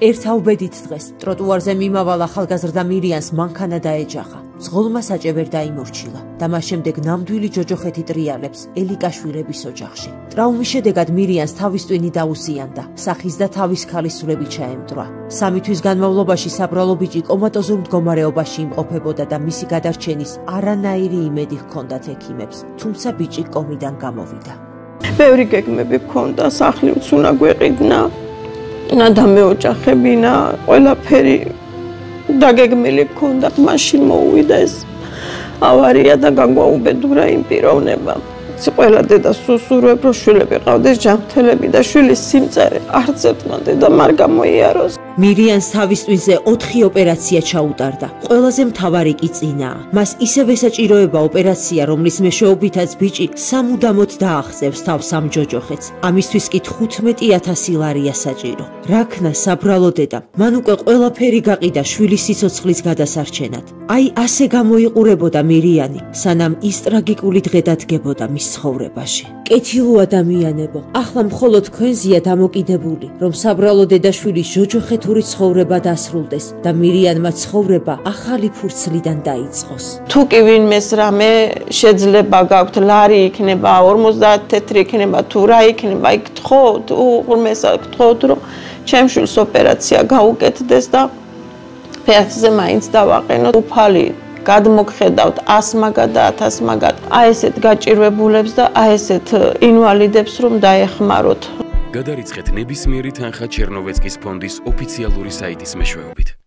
ერთაუბედით დღეს ტროტუარზე მიმავალ ახალგაზრდა მირიანს მანქანა დაეჯახა. მძღოლმა საჭე ვერ დაიმორჩილა და მას შემდეგ ნამდვილი ჯოჯოხეთი ტრიალებს ელიკაშვილების ოჯახში. ტრაუმის შედეგად მირიანს თავის ტვინი დაუსიანდა, სახის და თავის ქალის სულები ჩაემტვრა. 3 თვის განმავლობაში საბრალო ბიჭი კომატოზურ მდგომარეობაში იმყოფებოდა და მისი გადარჩენის არანაირი იმედი ჰქონდათ ექიმებს, თუმცა ბიჭი კომიდან გამოვიდა. ბევრი გეგმები ჰქონდა, სახლიც უნდა გვეყიდნა, და მეოჯახებინა, ყველაფერი დაგეგმილი ჰქონდა. მაშინ მოუვიდა ეს ავარია და გაგვაუბედურა იმ პიროვნება. ყველა დედას უსურვებ, რომ შვილები ყავდეს ჯანმრთელები და შვილის სიმწარე არც ერთმა დედამ არ გამოიაროს. მირიანს თავის ტვინზე 4 ოპერაცია ჩაუტარდა. ყველაზე მთავარი კი წინაა. მას ისევ ესაჭიროება ოპერაცია, რომლის მეშვეობითაც ბიჭი სამუდამოდ დააღწევს თავს ამ ჯოჯოხეთს. ამისთვის კი 15,000 ლარია საჭირო. რაქნა საბრალო დედამ, მან უკვე ყველაფერი გაყიდა შვილის სიცოცხლის გადასარჩენად. აი ასე გამოიყურებოდა მირიანი, სანამ ის ტრაგიკული დღე დადგებოდა მის ცხოვრებაში. კეთილო ადამიანებო, ახლა მხოლოდ თქვენზეა დამოკიდებული, რომ საბრალო დედაშვილის ჯოჯოხეთური ცხოვრება დასრულდეს და მირიანმა ცხოვრება ახალი ფურცლიდან დაიწყოს. თუ კი ვინმეს რამე შეძლება გაქვთ, ლარი იქნება, 50 თეთრი იქნება, თუ რა იქნება, იქ გთხოვთ, უღრმესა გთხოვთ, რომ ჩემ შვილს ოპერაცია გაუკეთდეს და ფეხზე მაინც დავაყენოთ. უფალი გადმოგხედავთ 100 მაგად და 1000 მაგად. აი ესეთ გაჭირვებულებს და აი ესეთ ინვალიდებს რომ დაეხმაროთ. გადარიცხეთ ნებისმიერი თანხა ჩერნოვეცკის ფონდის ოფიციალური საიტის მეშვეობით.